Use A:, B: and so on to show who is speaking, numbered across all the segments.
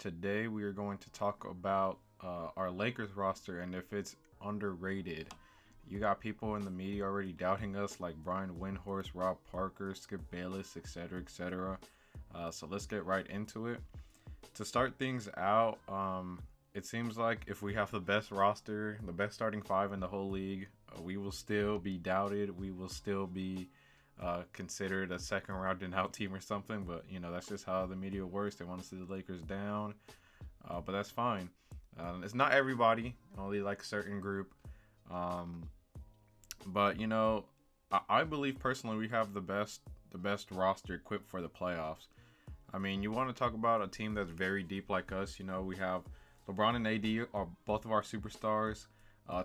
A: Today we are going to talk about our Lakers roster and if it's underrated. You got people in the media already doubting us, like Brian Windhorst, Rob Parker, Skip Bayless, etc., etc. So let's get right into it. To start things out, it seems like if we have the best roster, the best starting five in the whole league, we will still be doubted. We will still be considered a second round and out team or something. But that's just how the media works. They want to see the Lakers down, but that's fine. It's not everybody, only like a certain group. But I believe personally we have the best roster equipped for the playoffs. I mean, you want to talk about a team that's very deep like us. We have LeBron and AD are both of our superstars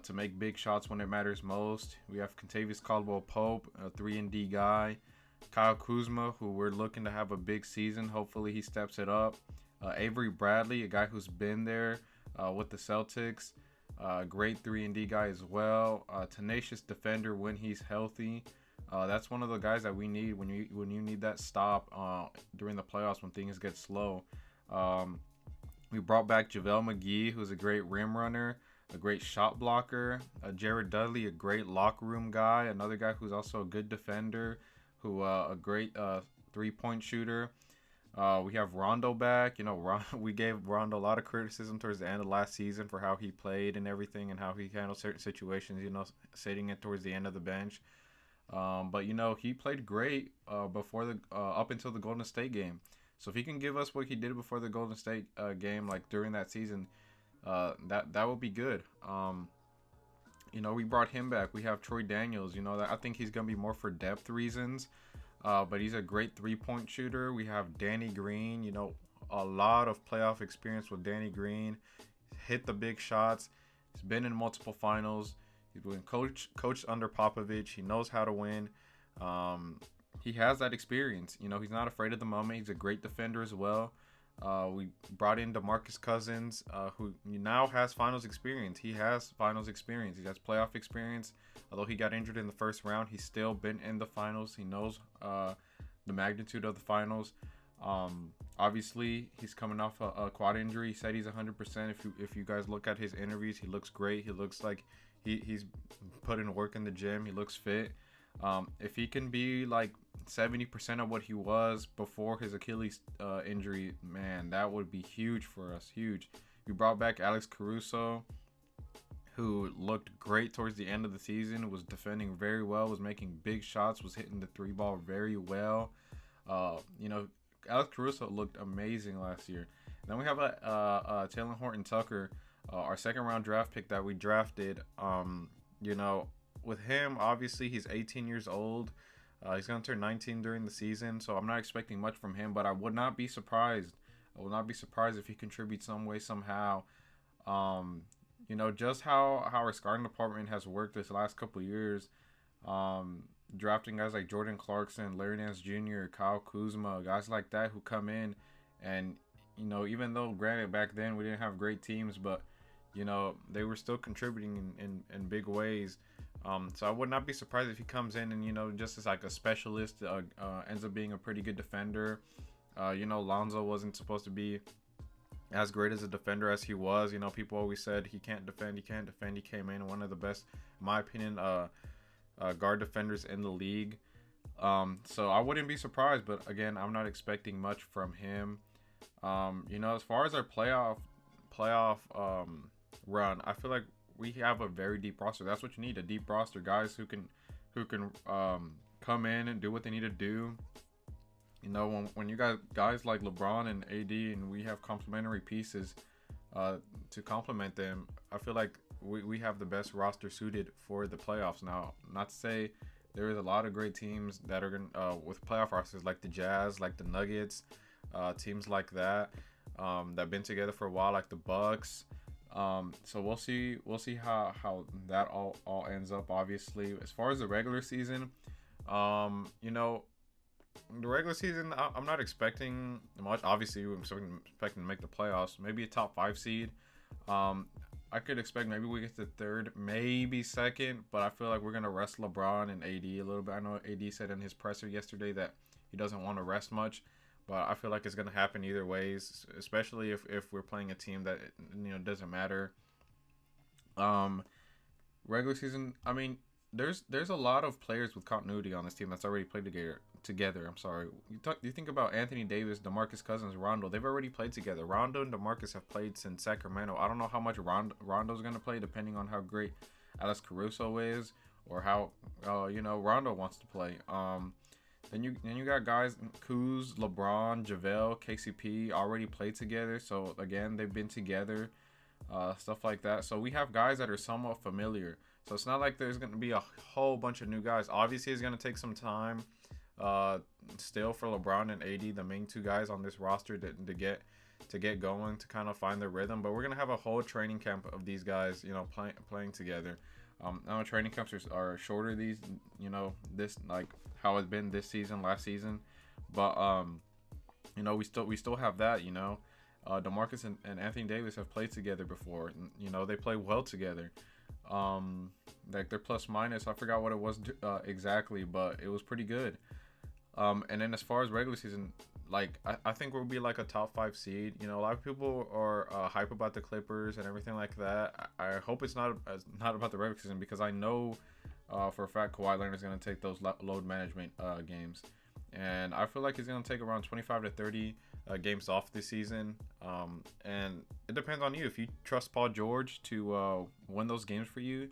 A: to make big shots when it matters most. We have Kentavious Caldwell-Pope, a 3-and-D guy. Kyle Kuzma, who we're looking to have a big season. Hopefully he steps it up. Avery Bradley, a guy who's been there with the Celtics. Great 3-and-D guy as well. Tenacious defender when he's healthy. That's one of the guys that we need when you need that stop during the playoffs when things get slow. We brought back JaVale McGee, who's a great rim runner, a great shot blocker. Jared Dudley, a great locker room guy, another guy who's also a good defender, who a great three-point shooter. We have Rondo back. We gave Rondo a lot of criticism towards the end of last season for how he played and everything and how he handled certain situations, sitting it towards the end of the bench. But he played great before the up until the Golden State game. So if he can give us what he did before the Golden State game, like during that season, that would be good. We brought him back. We have Troy Daniels. I think he's gonna be more for depth reasons, but he's a great three-point shooter. We have Danny Green. A lot of playoff experience with Danny Green. Hit the big shots. He's been in multiple finals. He's been coached under Popovich. He knows how to win. He has that experience. He's not afraid of the moment. He's a great defender as well. We brought in DeMarcus Cousins, who now has finals experience. He has finals experience. He has playoff experience. Although he got injured in the first round, he's still been in the finals. He knows the magnitude of the finals. Obviously, he's coming off a quad injury. He said he's 100%. If you guys look at his interviews, he looks great. He looks like he's put in work in the gym. He looks fit. If he can be like 70% of what he was before his Achilles injury, man, that would be huge for us. Huge. We brought back Alex Caruso, who looked great towards the end of the season, was defending very well, was making big shots, was hitting the three ball very well. Alex Caruso looked amazing last year. And then we have Taylor Horton-Tucker, our second round draft pick that we drafted. With him, obviously he's 18 years old. He's going to turn 19 during the season, so I'm not expecting much from him, but I would not be surprised. I will not be surprised if he contributes some way, somehow. Just how our scouting department has worked this last couple of years. Drafting guys like Jordan Clarkson, Larry Nance Jr., Kyle Kuzma, guys like that who come in and, even though granted back then we didn't have great teams, but, they were still contributing in big ways. So I would not be surprised if he comes in and, just as like a specialist, ends up being a pretty good defender. Lonzo wasn't supposed to be as great as a defender as he was. People always said he can't defend. He came in one of the best, in my opinion, guard defenders in the league. So I wouldn't be surprised, but again, I'm not expecting much from him. As far as our playoff run, I feel like we have a very deep roster. That's what you need, a deep roster, guys who can come in and do what they need to do. When you got guys like LeBron and AD and we have complementary pieces to complement them, I feel like we have the best roster suited for the playoffs. Now, not to say there is a lot of great teams that are going with playoff rosters like the Jazz, like the Nuggets, teams like that have been together for a while, like the Bucks. So we'll see how that all ends up. Obviously, as far as the regular season, the regular season, I'm not expecting much. Obviously, I'm expecting to make the playoffs, maybe a top 5 seed. I could expect maybe we get to third, maybe second, but I feel like we're going to rest LeBron and AD a little bit. I know AD said in his presser yesterday that he doesn't want to rest much, but I feel like it's gonna happen either ways, especially if we're playing a team that doesn't matter. Um, Regular season, I mean, there's a lot of players with continuity on this team that's already played together. Together, I'm sorry. You think about Anthony Davis, DeMarcus Cousins, Rondo. They've already played together. Rondo and DeMarcus have played since Sacramento. I don't know how much Rondo's gonna play, depending on how great Alex Caruso is or how Rondo wants to play. Then you got guys Kuz, LeBron, JaVale, KCP already played together. So again, they've been together, stuff like that. So we have guys that are somewhat familiar. So it's not like there's going to be a whole bunch of new guys. Obviously, it's going to take some time, uh, still for LeBron and AD, the main two guys on this roster, to get going, to kind of find their rhythm. But we're gonna have a whole training camp of these guys, playing together. I know training camps are shorter these, this like how it's been this season, last season, but we still have that. DeMarcus and Anthony Davis have played together before. And, they play well together. Like their plus minus, I forgot what it was exactly, but it was pretty good. And then as far as regular season, like I think we'll be like a top 5 seed. A lot of people are hype about the Clippers and everything like that. I hope it's not about the regular season, because I know for a fact Kawhi Leonard is going to take those load management games, and I feel like he's going to take around 25 to 30 games off this season. And it depends on you. If you trust Paul George to win those games for you,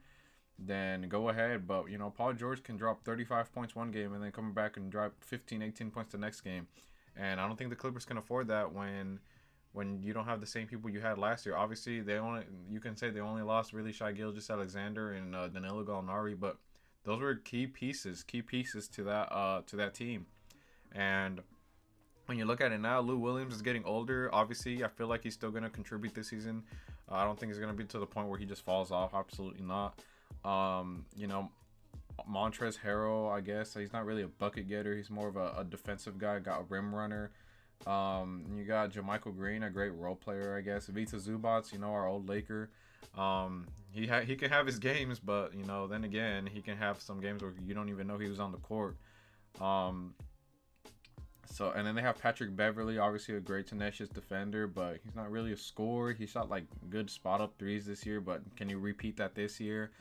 A: then go ahead. But Paul George can drop 35 points one game and then come back and drop 15, 18 points the next game. And I don't think the Clippers can afford that when you don't have the same people you had last year. Obviously, you can say they only lost really Shai Gilgeous-Alexander and Danilo Gallinari, but those were key pieces to that team. And when you look at it now, Lou Williams is getting older. Obviously, I feel like he's still going to contribute this season. I don't think it's going to be to the point where he just falls off. Absolutely not. Montrezl Harrell, I guess he's not really a bucket getter. He's more of a defensive guy, got a rim runner. You got JaMychal Green, a great role player, I guess. Vita Zubac, our old Laker. He can have his games, but then again, he can have some games where you don't even know he was on the court. So, and then they have Patrick Beverly, obviously a great tenacious defender, but he's not really a scorer. He shot like good spot up threes this year, but can you repeat that this year?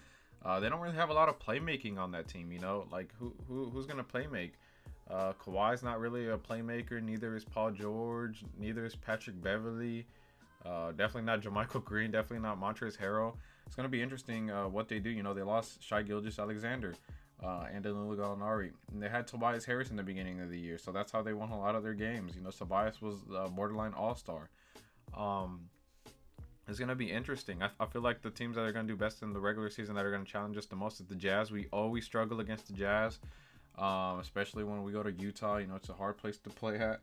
A: They don't really have a lot of playmaking on that team, like who's gonna playmake? Kawhi's not really a playmaker. Neither is Paul George. Neither is Patrick Beverly. Definitely not JaMychal Green. Definitely not Montrezl Harrell. It's gonna be interesting what they do. They lost Shai Gilgeous-Alexander and Danilo Gallinari, and they had Tobias Harris in the beginning of the year, so that's how they won a lot of their games. Tobias was borderline all-star. It's going to be interesting. I feel like the teams that are going to do best in the regular season, that are going to challenge us the most, is the Jazz. We always struggle against the Jazz, especially when we go to Utah. It's a hard place to play at.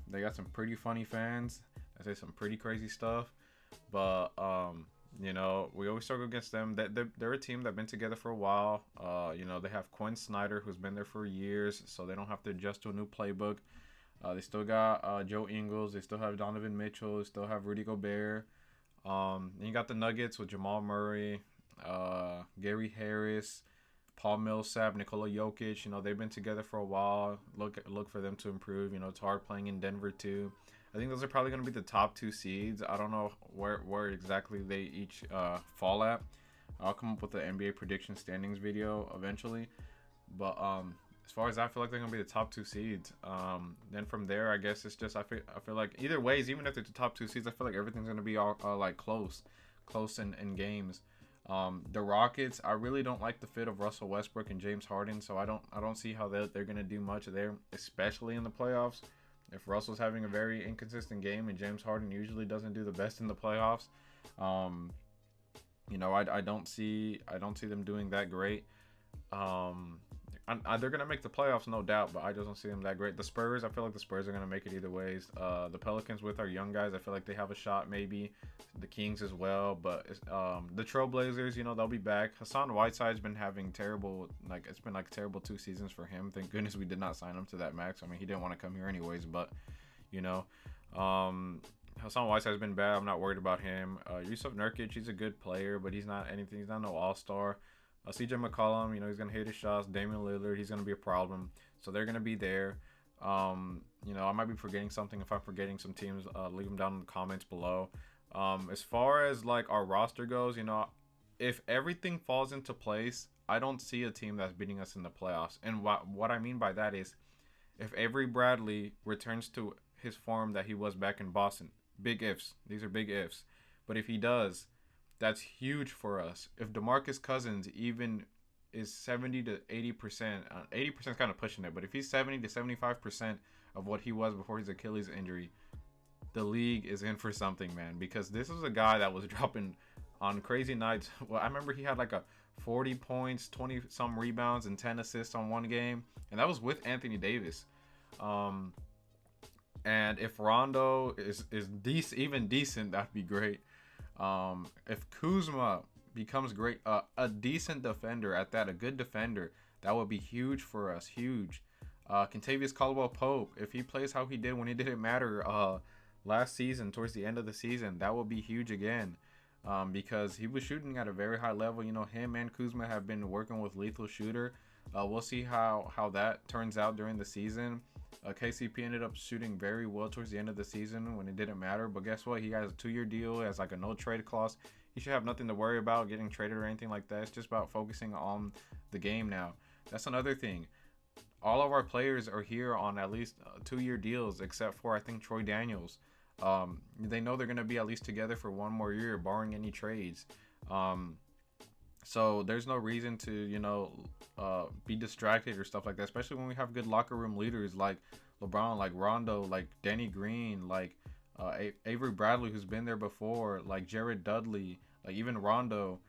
A: They got some pretty funny fans. I say some pretty crazy stuff. But, we always struggle against them. They're a team that's been together for a while. They have Quinn Snyder, who's been there for years, so they don't have to adjust to a new playbook. They still got Joe Ingles. They still have Donovan Mitchell. They still have Rudy Gobert. Then you got the Nuggets with Jamal Murray, Gary Harris, Paul Millsap, Nikola Jokic. They've been together for a while. Look for them to improve. It's hard playing in Denver too. I think those are probably going to be the top 2 seeds. I don't know where exactly they each fall at. I'll come up with the NBA prediction standings video eventually. But as far as I feel like they're gonna be the top 2 seeds. Then from there, I guess it's just I feel like either ways, even if they're the top 2 seeds, I feel like everything's gonna be all like close in games. The Rockets, I really don't like the fit of Russell Westbrook and James Harden, so I don't see how they're gonna do much there, especially in the playoffs. If Russell's having a very inconsistent game and James Harden usually doesn't do the best in the playoffs, I don't see them doing that great. They're gonna make the playoffs, no doubt, but I just don't see them that great. The Spurs, I feel like the Spurs are gonna make it either ways. The Pelicans with our young guys, I feel like they have a shot, maybe. The Kings as well, but the Trailblazers, they'll be back. Hassan Whiteside's been having terrible 2 seasons for him. Thank goodness we did not sign him to that max. I mean, he didn't want to come here anyways, but Hassan Whiteside's been bad. I'm not worried about him. Yusuf Nurkic, he's a good player, but he's not anything. He's not no all-star. CJ McCollum, he's going to hit his shots. Damian Lillard, he's going to be a problem. So they're going to be there. I might be forgetting something. If I'm forgetting some teams, leave them down in the comments below. As far as like our roster goes, if everything falls into place, I don't see a team that's beating us in the playoffs. And what I mean by that is if Avery Bradley returns to his form that he was back in Boston, big ifs. These are big ifs. But if he does, that's huge for us. If DeMarcus Cousins even is 70 to 80%, 80% is kind of pushing it, but if he's 70 to 75% of what he was before his Achilles injury, the league is in for something, man. Because this was a guy that was dropping on crazy nights. Well, I remember he had like a 40 points, 20 some rebounds, and 10 assists on one game, and that was with Anthony Davis. And if Rondo is even decent, that'd be great. If Kuzma becomes great, a decent defender at that, a good defender, that would be huge for us. Huge. Kentavious Caldwell Pope, if he plays how he did when it didn't matter last season, towards the end of the season, that will be huge again. Because he was shooting at a very high level. Him and Kuzma have been working with lethal shooter. We'll see how that turns out during the season. KCP ended up shooting very well towards the end of the season when it didn't matter. But guess what? He has a 2-year deal. He has like a no trade clause. He should have nothing to worry about getting traded or anything like that. It's just about focusing on the game now. That's another thing. All of our players are here on at least 2-year deals, except for I think Troy Daniels. They know they're going to be at least together for one more year, barring any trades. So there's no reason to, be distracted or stuff like that, especially when we have good locker room leaders like LeBron, like Rondo, like Danny Green, like Avery Bradley, who's been there before, like Jared Dudley, like even Rondo.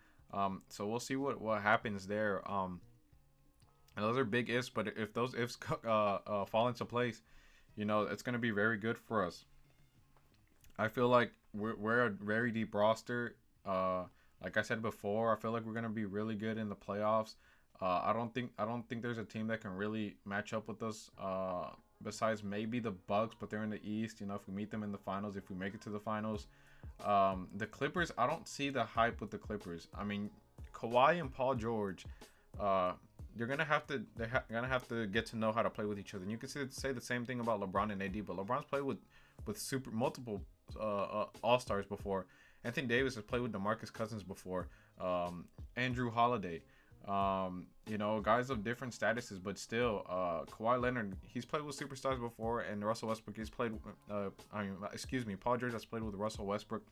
A: So we'll see what happens there. And those are big ifs, but if those ifs fall into place, it's going to be very good for us. I feel like we're a very deep roster. Like I said before, I feel like we're gonna be really good in the playoffs. I don't think there's a team that can really match up with us. Besides maybe the Bucks, but they're in the East. If we meet them in the finals, if we make it to the finals, the Clippers. I don't see the hype with the Clippers. I mean, Kawhi and Paul George. They're gonna have to get to know how to play with each other. And you can say the same thing about LeBron and AD, but LeBron's played with multiple all-stars before. Anthony Davis has played with DeMarcus Cousins before. Andrew Holiday. Guys of different statuses, but still, Kawhi Leonard, he's played with superstars before, and Russell Westbrook, he's played. Paul George has played with Russell Westbrook,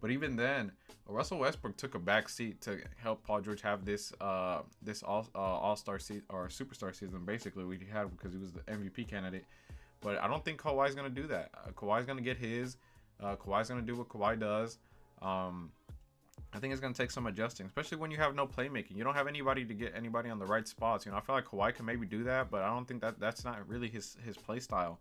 A: but even then, Russell Westbrook took a back seat to help Paul George have this all-star season or superstar season, basically, we had because he was the MVP candidate. But I don't think Kawhi's gonna do that. Kawhi's gonna get his. Kawhi's gonna do what Kawhi does. I think it's going to take some adjusting, especially when you have no playmaking. You don't have anybody to get anybody on the right spots. I feel like Kawhi can maybe do that, but I don't think that's not really his play style.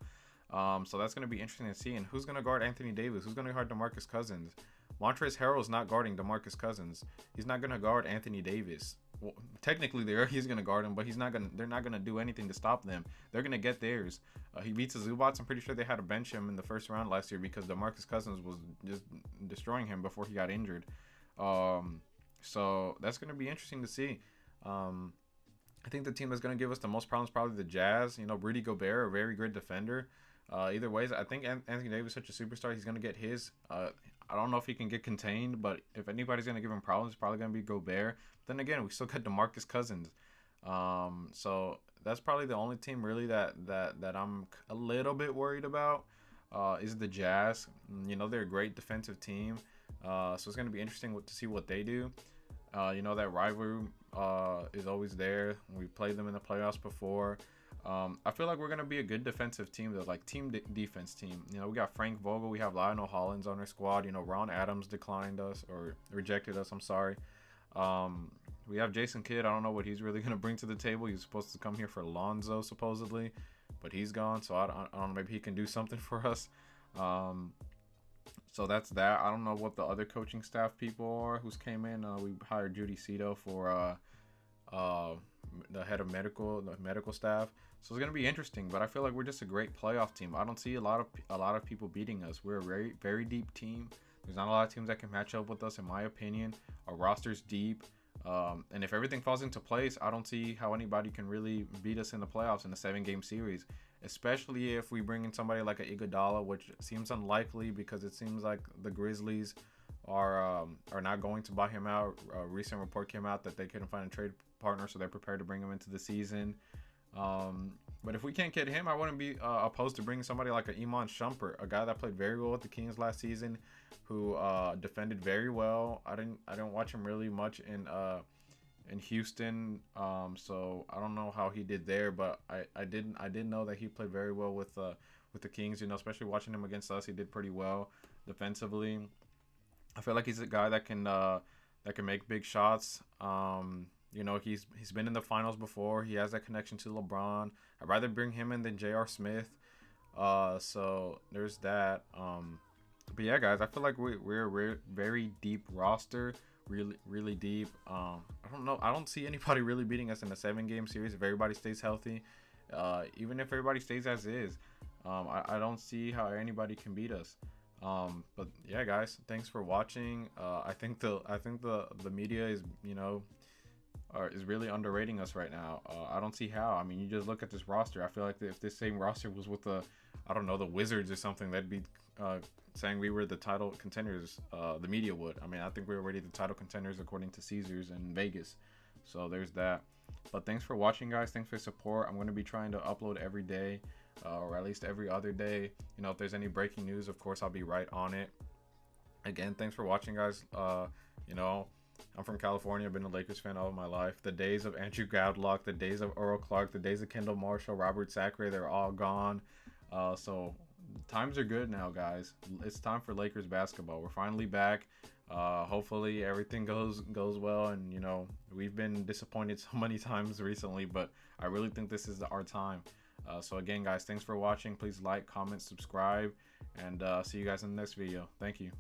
A: So that's going to be interesting to see. And who's going to guard Anthony Davis? Who's going to guard DeMarcus Cousins? Montrezl Harrell's not guarding DeMarcus Cousins. He's not going to guard Anthony Davis. Well, technically, he's going to guard him, but they're not going to do anything to stop them. They're going to get theirs. He beats the Zubats. I'm pretty sure they had to bench him in the first round last year because DeMarcus Cousins was just destroying him before he got injured. So that's going to be interesting to see. I think the team that's going to give us the most problems is probably the Jazz. Rudy Gobert, a very good defender. Either ways, I think Anthony Davis is such a superstar. He's going to get his. I don't know if he can get contained, but if anybody's going to give him problems, it's probably going to be Gobert. Then again, we still got DeMarcus Cousins. So that's probably the only team really that I'm a little bit worried about is the Jazz. They're a great defensive team. So it's going to be interesting to see what they do. That rivalry is always there. We played them in the playoffs before. I feel like we're going to be a good defensive team, though, like defense team. We got Frank Vogel. We have Lionel Hollins on our squad. Ron Adams declined us or rejected us. I'm sorry. We have Jason Kidd. I don't know what he's really going to bring to the table. He's supposed to come here for Lonzo, supposedly, but he's gone. So I don't know. Maybe he can do something for us. So that's that. I don't know what the other coaching staff people are who's came in. We hired Judy Cito for the head of the medical staff. So it's gonna be interesting. But I feel like we're just a great playoff team. I don't see a lot of people beating us. We're a very, very deep team. There's not a lot of teams that can match up with us, in my opinion. Our roster's deep. And if everything falls into place, I don't see how anybody can really beat us in the playoffs in a 7-game series. especially if we bring in somebody like a Iguodala, which seems unlikely because it seems like the Grizzlies are not going to buy him out. A recent report came out that they couldn't find a trade partner, so they're prepared to bring him into the season. But if we can't get him, I wouldn't be opposed to bringing somebody like an Iman Shumpert, a guy that played very well with the Kings last season, who defended very well. I didn't watch him really much in Houston, so I don't know how he did there, but I did know that he played very well with the Kings. You know, especially watching him against us, he did pretty well defensively. I feel like he's a guy that can make big shots. You know, he's been in the finals before. He has that connection to LeBron. I'd rather bring him in than J.R. Smith. So there's that. But yeah, guys, I feel like we're very deep roster, really deep. I don't know. I don't see anybody really beating us in a 7-game series if everybody stays healthy. Even if everybody stays as is, I don't see how anybody can beat us. But yeah, guys, thanks for watching. I think the media is, you know, is really underrating us right now. I don't see how. I mean, you just look at this roster. I feel like if this same roster was with I don't know, the Wizards or something, they'd be saying we were the title contenders. The media would. I mean, I think we're already the title contenders according to Caesars and Vegas. So there's that. But thanks for watching, guys. Thanks for your support. I'm going to be trying to upload every day, or at least every other day. You know, if there's any breaking news, of course, I'll be right on it. Again, thanks for watching, guys. You know, I'm from California. I've been a Lakers fan all of my life. The days of Andrew Gadlock, the days of Earl Clark, the days of Kendall Marshall, Robert Sacre, they're all gone. So times are good now, guys. It's time for Lakers basketball. We're finally back. Hopefully everything goes well, and you know, we've been disappointed so many times recently, but I really think this is our time. So again, guys, thanks for watching. Please like, comment, subscribe, and see you guys in the next video. Thank you.